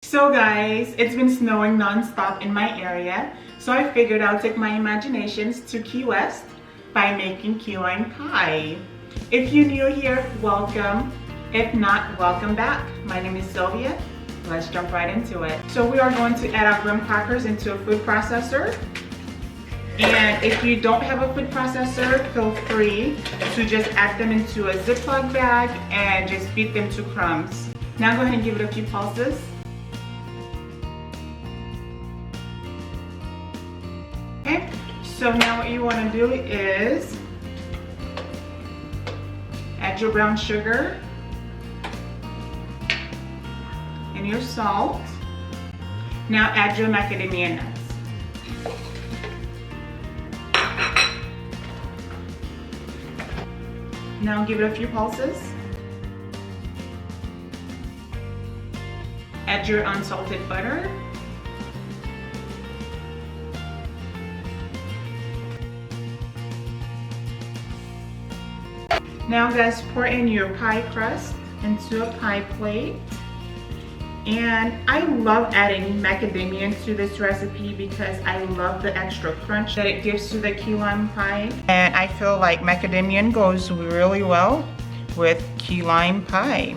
So guys, it's been snowing non-stop in my area, so I figured I'll take my imaginations to Key West by making key lime pie. If you're new here, welcome. If not, welcome back. My name is Sylvia. Let's jump right into it. So we are going to add our graham crackers into a food processor. And if you don't have a food processor, feel free to just add them into a Ziploc bag and just beat them to crumbs. Now go ahead and give it a few pulses. Okay, so now what you want to do is add your brown sugar and your salt. Now add your macadamia nuts. Now give it a few pulses. Add your unsalted butter. Now guys, pour in your pie crust into a pie plate. And I love adding macadamia into this recipe because I love the extra crunch that it gives to the key lime pie. And I feel like macadamia goes really well with key lime pie.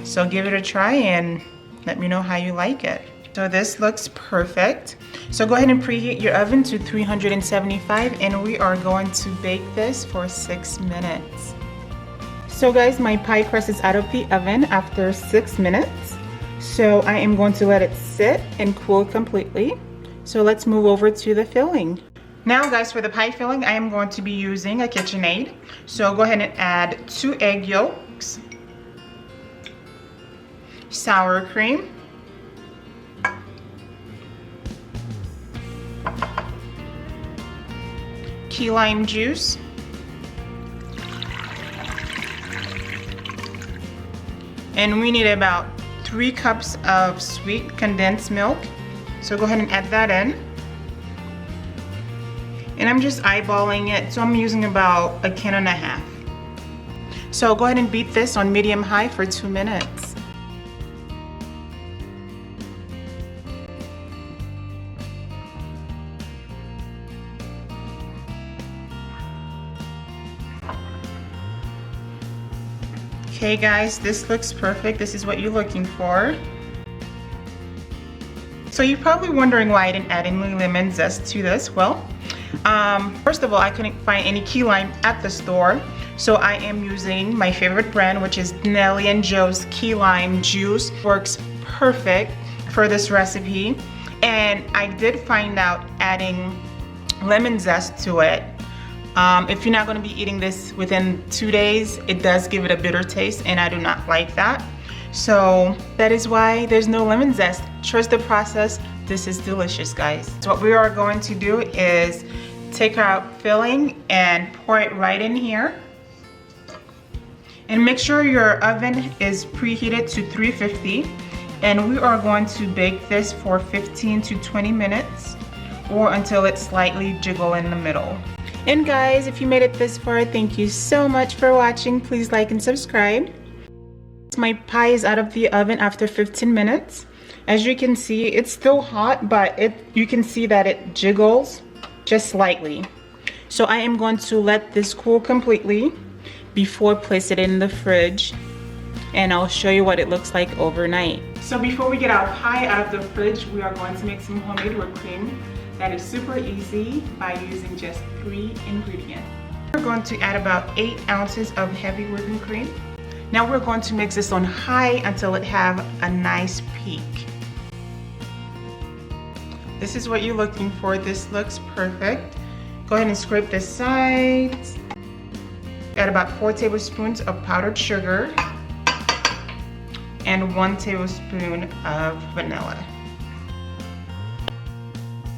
So give it a try and let me know how you like it. So this looks perfect. So go ahead and preheat your oven to 375 and we are going to bake this for 6 minutes. So guys, my pie crust is out of the oven after 6 minutes. So I am going to let it sit and cool completely. So let's move over to the filling. Now guys, for the pie filling, I am going to be using a KitchenAid. So go ahead and add 2 egg yolks, sour cream, key lime juice, and we need about 3 cups of sweet condensed milk. So go ahead and add that in. And I'm just eyeballing it, so I'm using about 1.5 cans. So go ahead and beat this on medium-high for 2 minutes. Okay guys, this looks perfect. This is what you're looking for. So you're probably wondering why I didn't add any lemon zest to this. Well, first of all, I couldn't find any key lime at the store. So I am using my favorite brand, which is Nelly and Joe's key lime juice. Works perfect for this recipe. And I did find out adding lemon zest to it. If you're not going to be eating this within 2 days, it does give it a bitter taste and I do not like that. So that is why there's no lemon zest. Trust the process. This is delicious, guys. So what we are going to do is take our filling and pour it right in here. And make sure your oven is preheated to 350. And we are going to bake this for 15 to 20 minutes or until it slightly jiggle in the middle. And guys, if you made it this far, thank you so much for watching. Please like and subscribe. My pie is out of the oven after 15 minutes. As you can see, it's still hot, but you can see that it jiggles just slightly. So I am going to let this cool completely before place it in the fridge. And I'll show you what it looks like overnight. So before we get our pie out of the fridge, we are going to make some homemade whipped cream. That is super easy by using just 3 ingredients. We're going to add about 8 ounces of heavy whipping cream. Now we're going to mix this on high until it have a nice peak. This is what you're looking for. This looks perfect. Go ahead and scrape the sides. Add about 4 tablespoons of powdered sugar and 1 tablespoon of vanilla.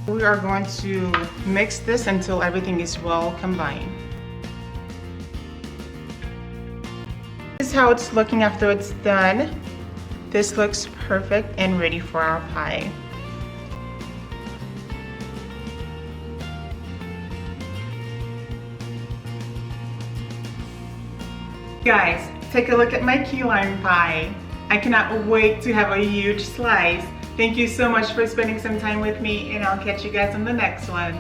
We are going to mix this until everything is well combined. This is how it's looking after it's done. This looks perfect and ready for our pie. Guys, take a look at my key lime pie. I cannot wait to have a huge slice. Thank you so much for spending some time with me, and I'll catch you guys on the next one.